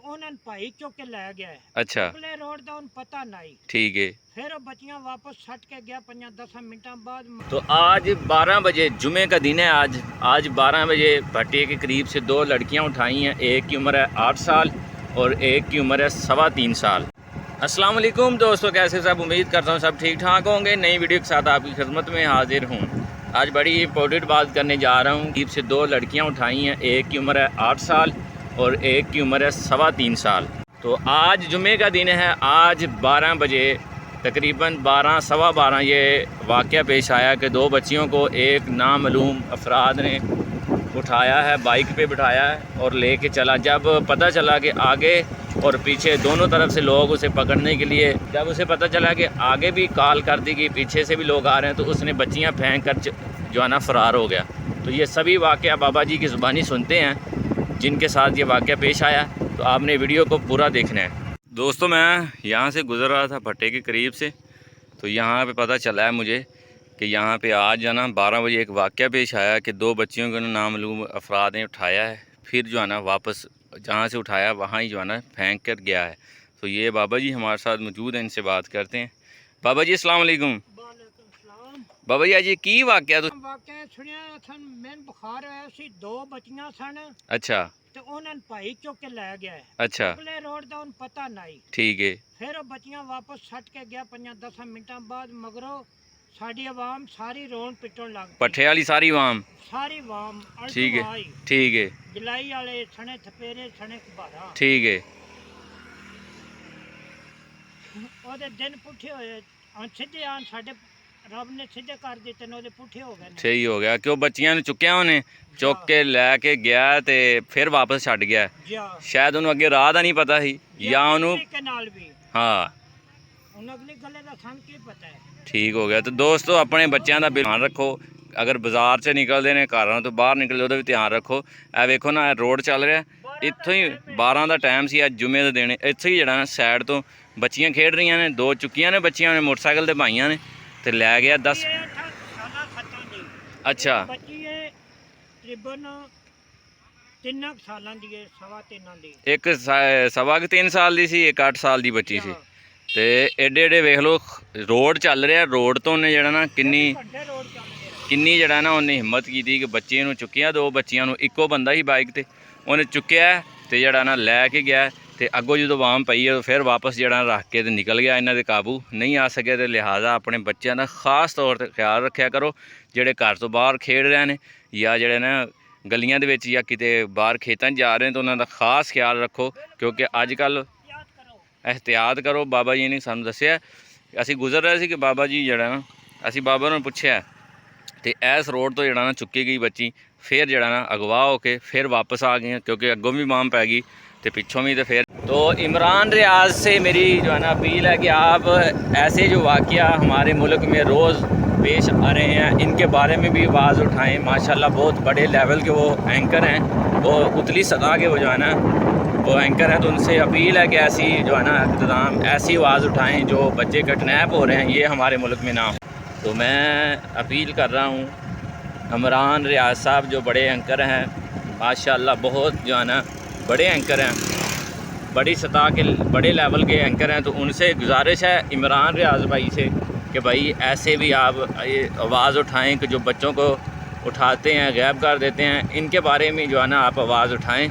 ਉਹਨਾਂ ਨੂੰ ਭਾਈ ਚੁੱਕ ਕੇ ਲੈ ਗਿਆ ਹੈ। अच्छा ਅਗਲੇ ਰੋਡ ਦਾ ਉਹਨੂੰ ਪਤਾ ਨਹੀਂ। ठीक है। ਫਿਰ ਉਹ ਬੱਚੀਆਂ ਵਾਪਸ ਛੱਡ ਕੇ ਗਿਆ 5-10 ਮਿੰਟਾਂ ਬਾਅਦ। तो आज 12 बजे जुमे का दिन है। आज 12 बजे भट्टे के करीब से 2 लड़कियां उठाई हैं। एक की उम्र है 8 साल और एक की उम्र है 3.25 साल। अस्सलाम वालेकुम दोस्तों, कैसे सब? उम्मीद करता हूँ सब ठीक ठाक होंगे। नई वीडियो के साथ आपकी खिदमत में हाजिर हूँ। आज बड़ी इंपॉर्टेंट बात करने जा रहा हूँ। करीब से 2 लड़कियाँ उठाई हैं। एक की उम्र है 8 साल और एक की उम्र है 3.25 साल। तो आज जुमे का दिन है। आज 12 बजे तकरीबन 12-12:15 ये वाक़या पेश आया कि 2 बच्चियों को एक नामालूम अफराद ने उठाया है, बाइक पे बिठाया है और लेके चला। जब पता चला कि आगे और पीछे दोनों तरफ से लोग उसे पकड़ने के लिए, जब उसे पता चला कि आगे भी कॉल कर दी कि पीछे से भी लोग आ रहे हैं, तो उसने बच्चियां फेंक कर जो है ना फ़रार हो गया। तो ये सभी वाक़या बाबा जी की ज़ुबानी सुनते हैं जिनके साथ ये वाक़या पेश आया। तो आपने वीडियो को पूरा देखना है। दोस्तों, मैं यहाँ से गुज़र रहा था भट्टे के करीब से, तो यहाँ पे पता चला है मुझे कि यहाँ पे आज जो है ना 12 बजे एक वाक़या पेश आया कि 2 बच्चियों को नामालूम अफराद ने उठाया है, फिर जो है ना वापस जहाँ से उठाया वहाँ ही जो है ना फेंक कर गया है। तो ये बाबा जी हमारे साथ मौजूद हैं, इनसे बात करते हैं। बाबा जी अस्सलाम वालेकुम। बाबा जी आज ये की वाक़या तो ਵਾਕਿਆ ਸੁਣਿਆ ਸਨ। ਮੈਨੂੰ ਬੁਖਾਰ ਆਇਆ ਸੀ। 2 ਬੱਚੀਆਂ ਸਨ अच्छा ਤੇ ਉਹਨਾਂ ਨੂੰ ਭਾਈ ਚੁੱਕ ਕੇ ਲੈ ਗਿਆ ਹੈ। अच्छा ਅਗਲੇ ਰੋਡ ਦਾ ਉਹਨੂੰ ਪਤਾ ਨਹੀਂ। ठीक है। ਫਿਰ ਉਹ ਬੱਚੀਆਂ ਵਾਪਸ ਛੱਡ ਕੇ ਗਿਆ 5-10 ਮਿੰਟਾਂ ਬਾਅਦ। ਮਗਰੋਂ ਸਾਡੀ ਆਵਾਮ ਸਾਰੀ ਰੋਣ ਪਿੱਟਣ ਲੱਗ ਪਈ। पट्ठे वाली सारी वाम। ਸਾਰੀ ਆਵਾਮ ठीक है ठीक है ਜਲਾਈ ਵਾਲੇ ਸਣੇ ਥਪੇਰੇ ਸਣੇ ਘਬਾਰਾ। ठीक है। ਉਹਦੇ ਦਿਨ ਪੁੱਠੇ ਹੋਏ ਸਿੱਧੇ ਆਣ ਸਾਡੇ ਰੱਬ ਨੇ ਸਿੱਧੇ ਕਰ ਦਿੱਤੇ ਨੇ, ਉਹਦੇ ਪੁੱਠੇ ਹੋ ਗਏ ਨੇ। ਸਹੀ ਹੋ ਗਿਆ ਕਿ ਉਹ ਬੱਚੀਆਂ ਨੂੰ ਚੁੱਕਿਆ ਉਹਨੇ, ਚੁੱਕ ਕੇ ਲੈ ਕੇ ਗਿਆ ਤੇ ਫਿਰ ਵਾਪਸ ਛੱਡ ਗਿਆ। ਸ਼ਾਇਦ ਉਹਨੂੰ ਅੱਗੇ ਰਾਹ ਦਾ ਨਹੀਂ ਪਤਾ ਸੀ ਜਾਂ ਉਹਨੂੰ ਨਾਲ ਵੀ ਹਾਂ ਉਹਨੂੰ ਅਗਲੀ ਗੱਲੇ ਦਾ ਸਾਨੂੰ ਕੀ ਪਤਾ ਹੈ। ਠੀਕ ਹੋ ਗਿਆ। ਤੇ ਦੋਸਤੋ, ਆਪਣੇ ਬੱਚਿਆਂ ਦਾ ਧਿਆਨ ਰੱਖੋ। ਅਗਰ ਬਾਜ਼ਾਰ 'ਚ ਨਿਕਲਦੇ ਨੇ, ਘਰਾਂ ਤੋਂ ਬਾਹਰ ਨਿਕਲਦੇ, ਉਹਦਾ ਵੀ ਧਿਆਨ ਰੱਖੋ। ਇਹ ਵੇਖੋ ਨਾ, ਰੋਡ ਚੱਲ ਰਿਹਾ ਇੱਥੋਂ ਹੀ 12 ਦਾ ਟਾਈਮ ਸੀ, ਅੱਜ ਜੁਮੇ ਦਾ ਦਿਨ। ਇੱਥੇ ਹੀ ਜਿਹੜਾ ਨਾ ਸਾਈਡ ਤੋਂ ਬੱਚੀਆਂ ਖੇਡ ਰਹੀਆਂ ਨੇ, 2 ਚੁੱਕੀਆਂ ਨੇ ਬੱਚੀਆਂ ਨੇ, ਮੋਟਰਸਾਈਕਲ ਤੇ ਭਾਈਆਂ ਨੇ ਤੇ ਲੈ ਗਿਆ 10। ਅੱਛਾ ਬੱਚੀ ਹੈ ਤਕਰੀਬਨ 3 ਸਾਲਾਂ ਦੀ ਹੈ, 3.25 ਦੀ। ਇੱਕ 3.25 ਸਾਲ ਦੀ ਸੀ, ਇੱਕ 8 ਸਾਲ ਦੀ ਬੱਚੀ ਸੀ। ਤੇ ਏਡੇ ਏਡੇ ਵੇਖ ਲਓ ਰੋਡ ਚੱਲ ਰਿਹਾ। ਰੋਡ ਤੋਂ ਉਹਨੇ ਜਿਹੜਾ ਨਾ ਕਿੰਨੀ ਜਿਹੜਾ ਨਾ ਉਹਨੇ ਹਿੰਮਤ ਕੀਤੀ ਕਿ ਬੱਚੇ ਨੂੰ ਚੁੱਕਿਆ। 2 ਬੱਚੀਆਂ ਨੂੰ, ਇੱਕੋ ਬੰਦਾ ਹੀ ਬਾਈਕ ਤੇ, ਉਹਨੇ ਚੁੱਕਿਆ ਤੇ ਜਿਹੜਾ ਨਾ ਲੈ ਕੇ ਗਿਆ। ਤੇ ਅੱਗੋਂ ਜਦੋਂ ਵਾਮ ਪਈ ਫਿਰ ਵਾਪਸ ਜਿਹੜਾ ਰੱਖ ਕੇ ਤੇ ਨਿਕਲ ਗਿਆ। ਇਹਨਾਂ ਦੇ ਕਾਬੂ ਨਹੀਂ ਆ ਸਕਿਆ। ਤੇ ਲਿਹਾਜ਼ਾ ਆਪਣੇ ਬੱਚਿਆਂ ਦਾ ਖਾਸ ਤੌਰ ਤੇ ਖਿਆਲ ਰੱਖਿਆ ਕਰੋ, ਜਿਹੜੇ ਘਰ ਤੋਂ ਬਾਹਰ ਖੇਡ ਰਹੇ ਨੇ ਜਾਂ ਜਿਹੜੇ ਨਾ ਗਲੀਆਂ ਦੇ ਵਿੱਚ ਜਾਂ ਕਿਤੇ ਬਾਹਰ ਖੇਤਾਂ 'ਚ ਜਾ ਰਹੇ ਨੇ, ਤਾਂ ਉਹਨਾਂ ਦਾ ਖਾਸ ਖਿਆਲ ਰੱਖੋ, ਕਿਉਂਕਿ ਅੱਜ ਕੱਲ੍ਹ ਇਹਤਿਆਤ ਕਰੋ। ਬਾਬਾ ਜੀ ਨੇ ਸਾਨੂੰ ਦੱਸਿਆ, ਅਸੀਂ ਗੁਜ਼ਰ ਰਹੇ ਸੀ ਕਿ ਬਾਬਾ ਜੀ ਜਿਹੜਾ ਨਾ, ਅਸੀਂ ਬਾਬਾ ਨੂੰ ਪੁੱਛਿਆ ਤੇ ਇਸ ਰੋਡ ਤੋਂ ਜਿਹੜਾ ਨਾ ਚੁੱਕੀ ਗਈ ਬੱਚੀ, ਫਿਰ ਜਿਹੜਾ ਨਾ ਅਗਵਾ ਹੋ ਕੇ ਫਿਰ ਵਾਪਸ ਆ ਗਈਆਂ, ਕਿਉਂਕਿ ਅੱਗੋਂ ਵੀ ਮਾਮ ਪੈ ਗਈ तो पिछों भी। तो फिर तो इमरान रियाज से मेरी जो है ना अपील है कि आप ऐसे जो वाक़या हमारे मुल्क में रोज़ पेश आ रहे हैं, इनके बारे में भी आवाज़ उठाएं। माशाल्लाह बहुत बड़े लेवल के वो एंकर हैं, वो उतली सतह के वो जो है ना वो एंकर हैं। तो उनसे अपील है कि ऐसी जो है ना इक़्तिदाम ऐसी आवाज़ उठाएं जो बच्चे किडनैप हो रहे हैं, ये हमारे मुल्क में ना हो। तो मैं अपील कर रहा हूँ इमरान रियाज साहब जो बड़े एंकर हैं, माशाल्लाह बहुत जो है ना बड़े एंकर हैं, बड़ी सतह के बड़े लेवल के एंकर हैं। तो उनसे गुजारिश है इमरान रियाज भाई से कि भाई ऐसे भी आप आवाज़ उठाएं कि जो बच्चों को उठाते हैं, गायब कर देते हैं, इनके बारे में जो है ना आप आवाज़ उठाएं।